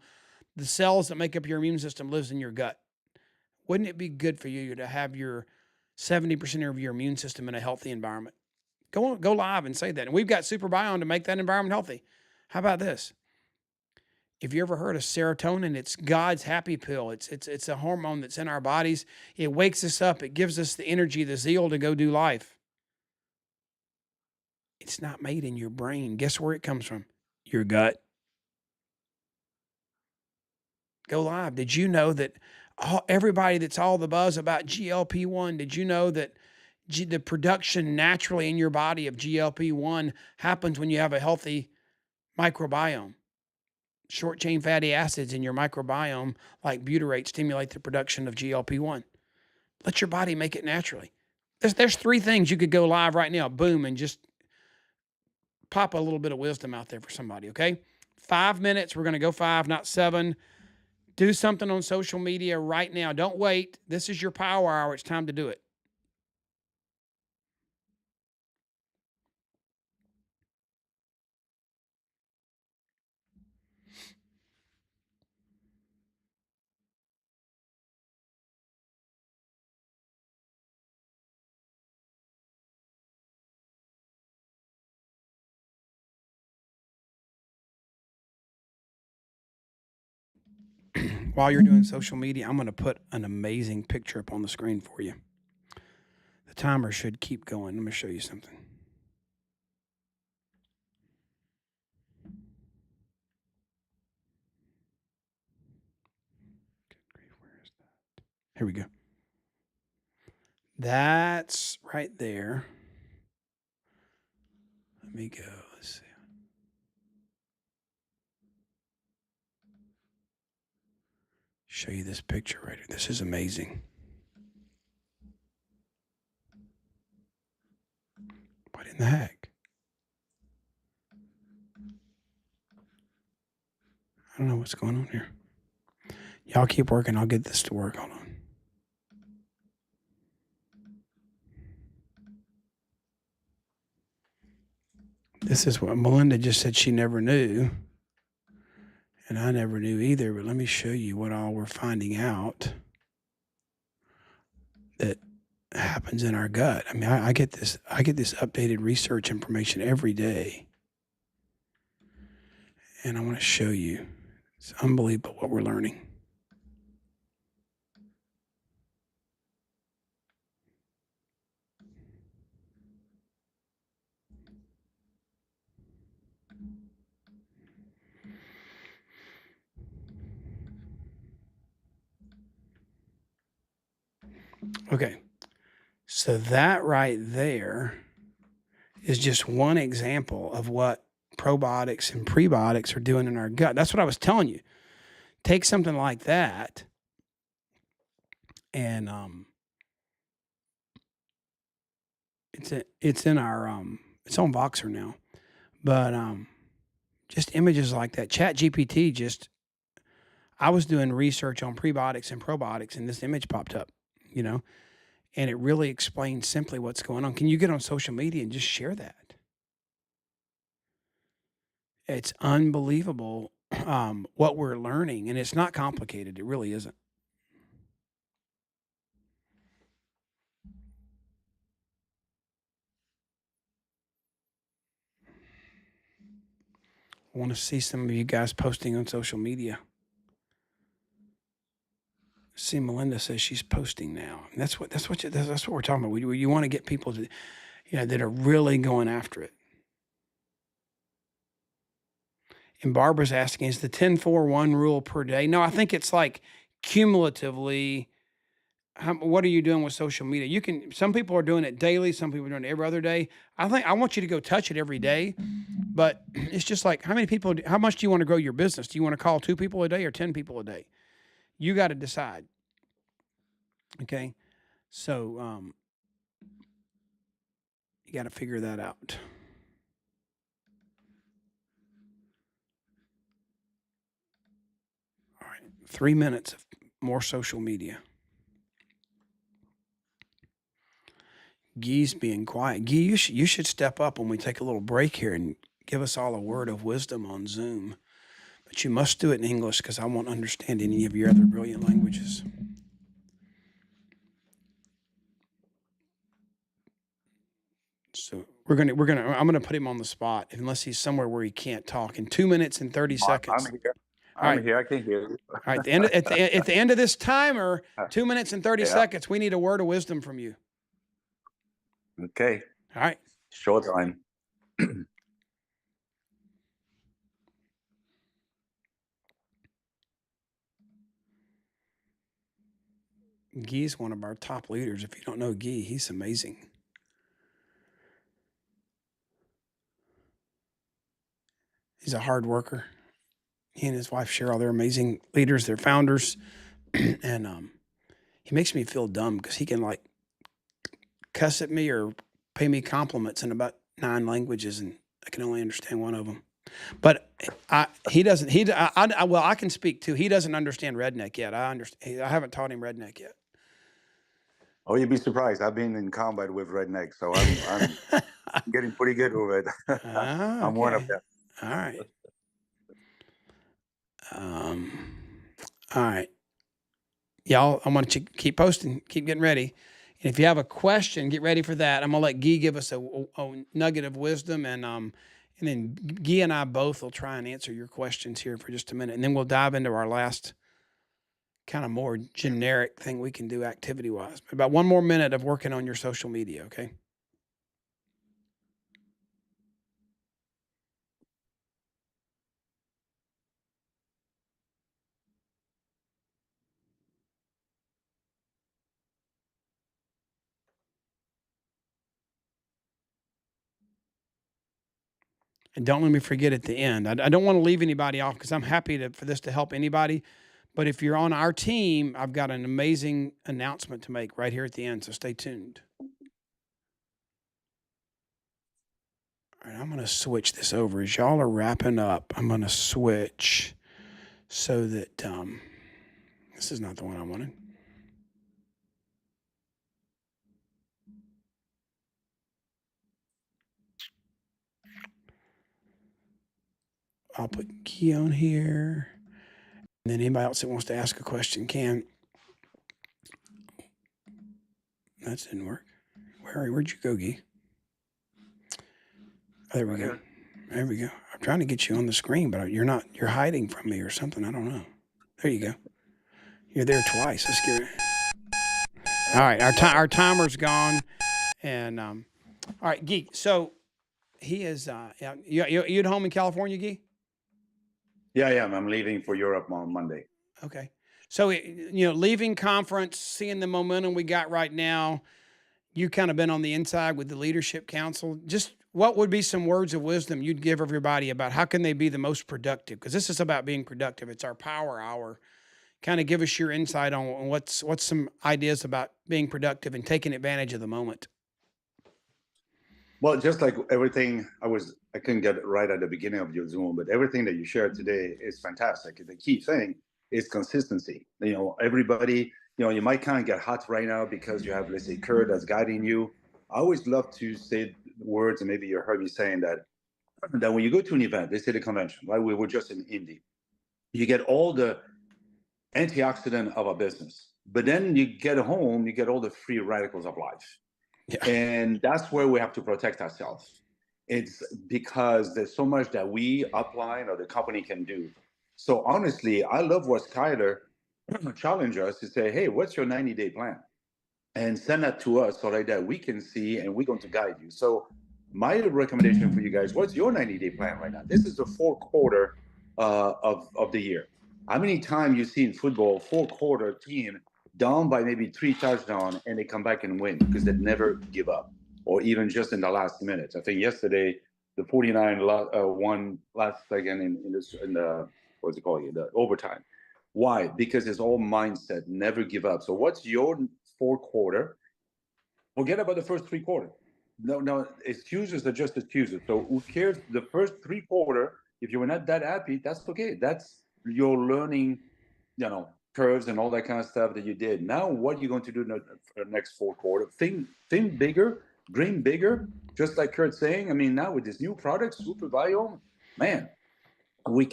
the cells that make up your immune system lives in your gut. Wouldn't it be good for you to have your 70% of your immune system in a healthy environment? Go live and say that. And we've got Superbiome to make that environment healthy. How about this? If you ever heard of serotonin, it's God's happy pill. It's a hormone that's in our bodies. It wakes us up. It gives us the energy, the zeal to go do life. It's not made in your brain. Guess where it comes from? Your gut. Go live. Did you know that everybody that's all the buzz about GLP-1, did you know that the production naturally in your body of GLP-1 happens when you have a healthy microbiome? Short chain fatty acids in your microbiome, like butyrate, stimulate the production of GLP-1. Let your body make it naturally. There's three things you could go live right now, boom, and just pop a little bit of wisdom out there for somebody, okay? 5 minutes. We're going to go 5, not 7. Do something on social media right now. Don't wait. This is your power hour. It's time to do it. While you're doing social media, I'm going to put an amazing picture up on the screen for you. The timer should keep going. Let me show you something. Where is that? Here we go. That's right there. Let me go. Let's see. Show you this picture right here. This is amazing. What in the heck? I don't know what's going on here. Y'all keep working. I'll get this to work. Hold on. This is what Melinda just said she never knew. And I never knew either. But let me show you what all we're finding out that happens in our gut. I mean, I get this updated research information every day. And I want to show you. It's unbelievable what we're learning. Okay. So that right there is just one example of what probiotics and prebiotics are doing in our gut. That's what I was telling you. Take something like that and it's in our it's on Voxer now. But just images like that. Chat GPT I was doing research on prebiotics and probiotics and this image popped up, you know, and it really explains simply what's going on. Can you get on social media and just share that? It's unbelievable what we're learning, and it's not complicated. It really isn't. I want to see some of you guys posting on social media. See, Melinda says she's posting now. And that's what we're talking about. You want to get people to, that are really going after it. And Barbara's asking, is the 10-4-1 rule per day? No, I think it's like cumulatively. What are you doing with social media? Some people are doing it daily. Some people are doing it every other day. I want you to go touch it every day, but it's just like, how much do you want to grow your business? Do you want to call 2 people a day or 10 people a day? You got to decide. Okay. So you got to figure that out. All right, 3 minutes of more social media. Guy's being quiet. Guy, you should step up when we take a little break here and give us all a word of wisdom on Zoom. But you must do it in English because I won't understand any of your other brilliant languages. So I'm gonna put him on the spot unless he's somewhere where he can't talk. In 2 minutes and 30 I'm seconds. here. All I'm right. here. I can hear you. All right. At the end of this timer, 2 minutes and 30 Yeah. seconds, we need a word of wisdom from you. Okay. All right. Short time. Guy's one of our top leaders. If you don't know Guy, he's amazing. He's a hard worker. He and his wife Cheryl, they're amazing leaders. They're founders, and he makes me feel dumb because he can like cuss at me or pay me compliments in about 9 languages, and I can only understand one of them. But he doesn't. Well, I can speak too. He doesn't understand redneck yet. I understand. I haven't taught him redneck yet. Oh, you'd be surprised. I've been in combat with rednecks, so I'm getting pretty good with it. I'm one of Okay. them. All right. Um, all right. Y'all, I want you to keep posting, keep getting ready. And if you have a question, get ready for that. I'm gonna let Guy give us a nugget of wisdom, and then Guy and I both will try and answer your questions here for just a minute, and then we'll dive into our last kind of more generic thing we can do activity wise. About 1 more minute of working on your social media, okay? And don't let me forget at the end. I don't want to leave anybody off because I'm happy for this to help anybody. But if you're on our team, I've got an amazing announcement to make right here at the end. So stay tuned. All right, I'm going to switch this over. As y'all are wrapping up, I'm going to switch so that this is not the one I wanted. I'll put Key on here. And then anybody else that wants to ask a question can. That didn't work. Where'd you go, Guy? Oh, there we go. There we go. I'm trying to get you on the screen, but you're not. You're hiding from me or something. I don't know. There you go. You're there twice. Let's get it. All right, our timer's gone, and all right, Guy. So he is. You at home in California, Guy? Yeah, yeah. I'm leaving for Europe on Monday. Okay. So leaving conference, seeing the momentum we got right now, you kind of been on the inside with the leadership council. Just what would be some words of wisdom you'd give everybody about how can they be the most productive? Because this is about being productive. It's our power hour. Kind of give us your insight on what's some ideas about being productive and taking advantage of the moment. Well, just like everything, I couldn't get it right at the beginning of your Zoom, but everything that you shared today is fantastic. The key thing is consistency. Everybody, you might kind of get hot right now because you have, let's say, Kurt that's guiding you. I always love to say words, and maybe you heard me saying that when you go to an event, let's say the convention, right? We were just in Indy. You get all the antioxidant of our business, but then you get home, you get all the free radicals of life. Yeah. And that's where we have to protect ourselves. It's because there's so much that we upline or the company can do. So honestly, I love what Skyler challenged us to say, hey, what's your 90-day plan? And send that to us so that we can see and we're going to guide you. So my recommendation for you guys, what's your 90-day plan right now? This is the fourth quarter of the year. How many times you see in football, fourth quarter team down by maybe 3 touchdowns and they come back and win because they never give up, or even just in the last minutes. I think yesterday the 49 won last second in the what's it called, the overtime. Why? Because it's all mindset, never give up. So what's your four quarter, forget about the first three quarters. No, excuses are just excuses. So who cares? The first three quarter, if you were not that happy, that's okay. That's your learning, curves and all that kind of stuff that you did. Now, what are you going to do in the next four quarter? Think bigger, dream bigger. Just like Kurt's saying. I mean, now with this new product, Super Biome, man, we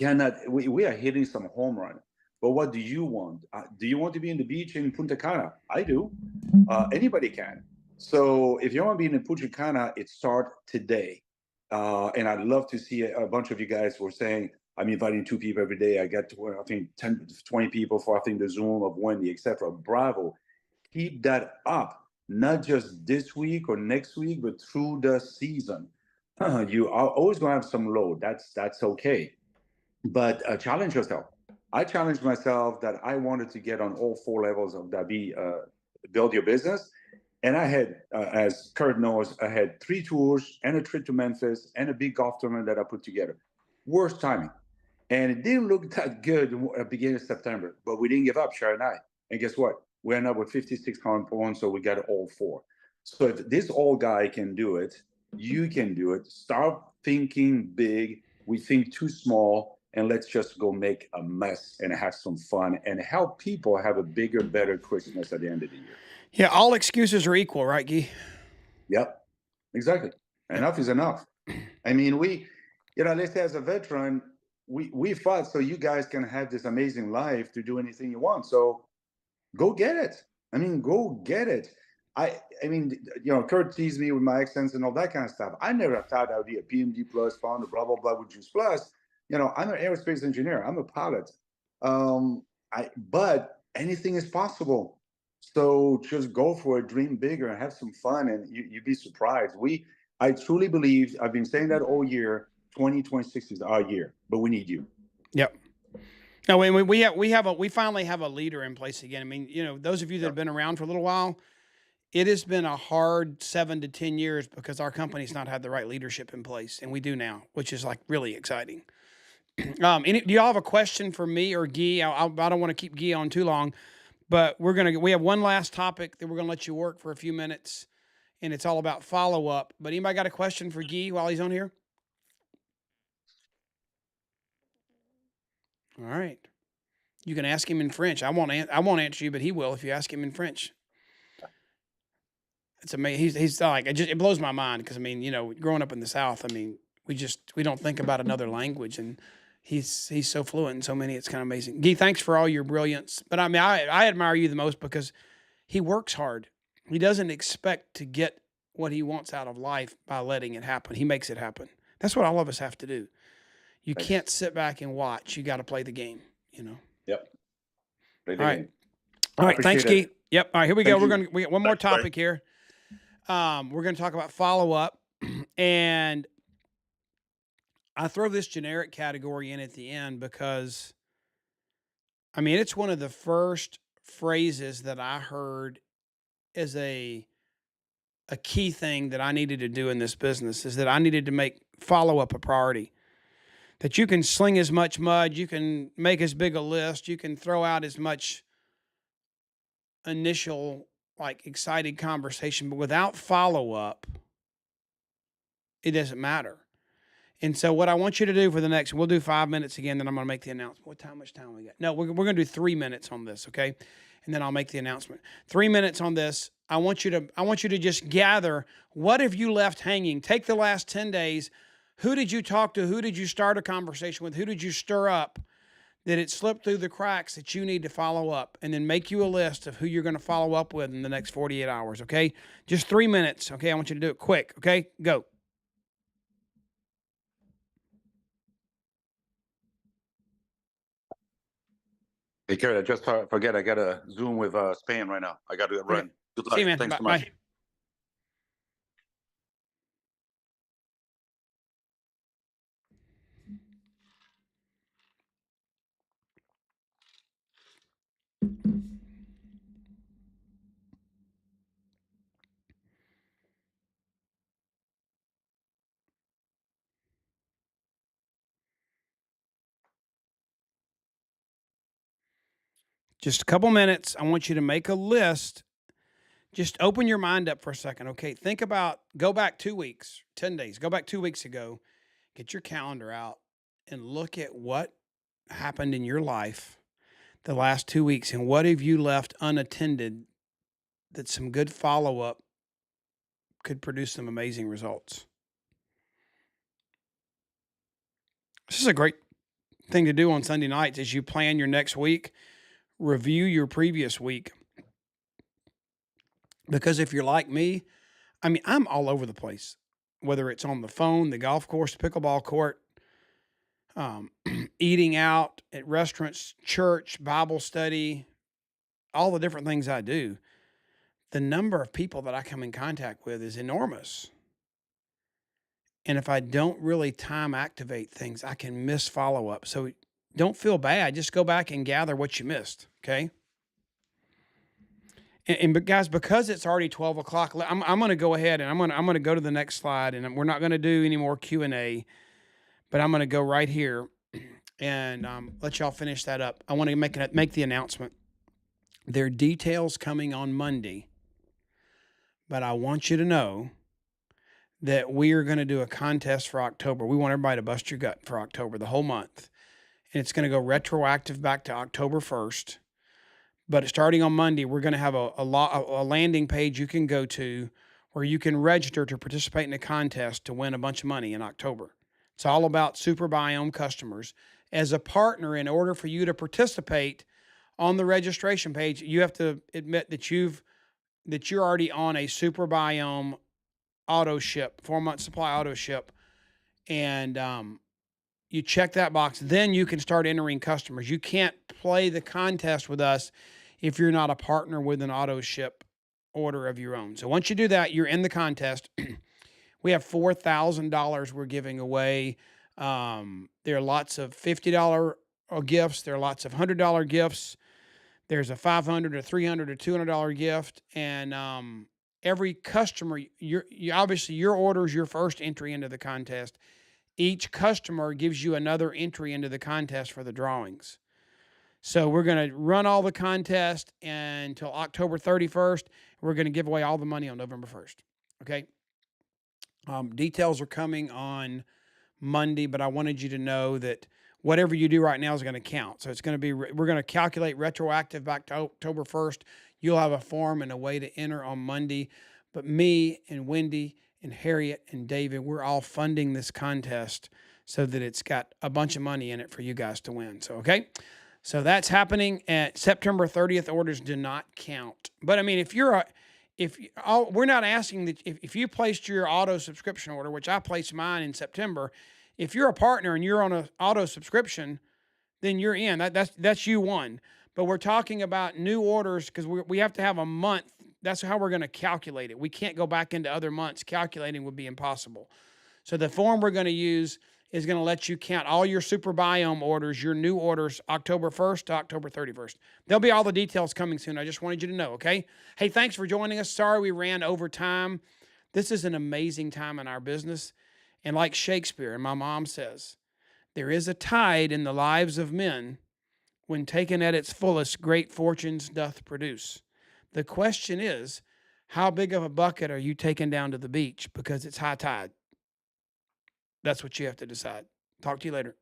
are hitting some home run. But what do you want? Do you want to be in the beach in Punta Cana? I do. Anybody can. So if you want to be in Punta Cana, it starts today. And I'd love to see a bunch of you guys were saying, I'm inviting 2 people every day. I get to, I think 10, 20 people for, I think, the Zoom of Wendy, etc. Bravo. Keep that up, not just this week or next week, but through the season. You are always going to have some load. That's okay. But challenge yourself. I challenged myself that I wanted to get on all four levels of that, build your business. And I had, as Kurt knows, I had 3 tours and a trip to Memphis and a big golf tournament that I put together. Worst timing. And it didn't look that good at the beginning of September, but we didn't give up, Sharon and I. And guess what? We ended up with 5,600 points, so we got all 4. So if this old guy can do it, you can do it. Start thinking big. We think too small, and let's just go make a mess and have some fun and help people have a bigger, better Christmas at the end of the year. Yeah, all excuses are equal, right, Guy? Yep, exactly. Enough is enough. I mean, let's say as a veteran, we fought so you guys can have this amazing life to do anything you want. So go get it. I mean, go get it. I mean, Kurt teased me with my accents and all that kind of stuff. I never thought I would be a PMD plus founder, blah, blah, blah with Juice Plus. I'm an aerospace engineer. I'm a pilot. But anything is possible. So just go for it, dream bigger, and have some fun, and you'd be surprised. I truly believe, I've been saying that all year, 2026 is our year, but we need you. Yep. No, we finally have a leader in place again. I mean, those of you that have been around for a little while, it has been a hard 7 to 10 years because our company's not had the right leadership in place, and we do now, which is like really exciting. Do y'all have a question for me or Guy? I don't want to keep Guy on too long, but we have one last topic that we're gonna let you work for a few minutes, and it's all about follow up. But anybody got a question for Guy while he's on here? All right, you can ask him in French. I won't answer you, but he will if you ask him in French. It's amazing. He's like it blows my mind because growing up in the South, we don't think about another language, and he's so fluent in so many. It's kind of amazing. Guy, thanks for all your brilliance. But I admire you the most because he works hard. He doesn't expect to get what he wants out of life by letting it happen. He makes it happen. That's what all of us have to do. You can't sit back and watch. You got to play the game. Yep. All right. All right. Thanks, Guy. Yep. All right. Here we go. We got one more topic here. We're going to talk about follow up, and I throw this generic category in at the end because, it's one of the first phrases that I heard as a key thing that I needed to do in this business is that I needed to make follow up a priority. That you can sling as much mud, you can make as big a list, you can throw out as much initial excited conversation, but without follow up, it doesn't matter. And so what I want you to do for the next, we'll do 5 minutes again, then I'm going to make the announcement. How much time we got? No, we're going to do 3 minutes on this, okay? And then I'll make the announcement. 3 minutes on this. I want you to just gather, what have you left hanging? Take the last 10 days. Who did you talk to? Who did you start a conversation with? Who did you stir up that it slipped through the cracks that you need to follow up? And then make you a list of who you're going to follow up with in the next 48 hours, okay? Just 3 minutes, okay? I want you to do it quick, okay? Go. Hey, Kurt, I just forget I got a Zoom with Spain right now. I got to run. Good luck. See you, man. Thanks so Bye. much. Just a couple minutes. I want you to make a list Just open your mind up for a second. Okay, think about, go back 2 weeks, 10 days, go back 2 weeks ago, get your calendar out and look at what happened in your life the last 2 weeks and what have you left unattended that some good follow up could produce some amazing results. This is a great thing to do on Sunday nights as you plan your next week. Review your previous week. Because if you're like me, I mean, I'm all over the place, whether it's on the phone, the golf course, the pickleball court, eating out at restaurants, church, Bible study, all the different things I do. The number of people that I come in contact with is enormous. And if I don't really time activate things, I can miss follow up. So don't feel bad. Just go back and gather what you missed. Okay. But guys, because it's already 12 o'clock, I'm going to go ahead and I'm going to go to the next slide, and we're not going to do any more Q&A, but I'm going to go right here and let y'all finish that up. I want to make the announcement. There are details coming on Monday, but I want you to know that we are going to do a contest for October. We want everybody to bust your gut for October, the whole month. And it's going to go retroactive back to October 1st. But starting on Monday, we're going to have a landing page you can go to where you can register to participate in a contest to win a bunch of money in October. It's all about Super Biome customers. As a partner, in order for you to participate on the registration page, you have to admit that you're already on a Super Biome auto ship, 4-month supply auto ship, and you check that box. Then you can start entering customers. You can't play the contest with us if you're not a partner with an auto ship order of your own. So once you do that, you're in the contest. We have $4,000 we're giving away. There are lots of $50 gifts. There are lots of $100 gifts. There's a $500 or $300 or $200 gift. And every customer, you obviously your order is your first entry into the contest. Each customer gives you another entry into the contest for the drawings. So we're going to run all the contest until October 31st. We're going to give away all the money on November 1st. Okay. Details are coming on Monday, but I wanted you to know that whatever you do right now is going to count. So it's going to be, we're going to calculate retroactive back to October 1st. You'll have a form and a way to enter on Monday. But me and Wendy and Harriet and David, we're all funding this contest so that it's got a bunch of money in it for you guys to win. So, okay. So that's happening at September 30th. Orders do not count. But I mean, we're not asking that if you placed your auto subscription order, which I placed mine in September, if you're a partner and you're on an auto subscription, then you're in. That's you won. But we're talking about new orders because we have to have a month. That's how we're going to calculate it. We can't go back into other months. Calculating would be impossible. So the form we're going to use is going to let you count all your Super Biome orders, your new orders, October 1st to October 31st. There'll be all the details coming soon. I just wanted you to know, okay? Hey, thanks for joining us. Sorry we ran over time. This is an amazing time in our business. And like Shakespeare and my mom says, there is a tide in the lives of men when taken at its fullest, great fortunes doth produce. The question is, how big of a bucket are you taking down to the beach because it's high tide? That's what you have to decide. Talk to you later.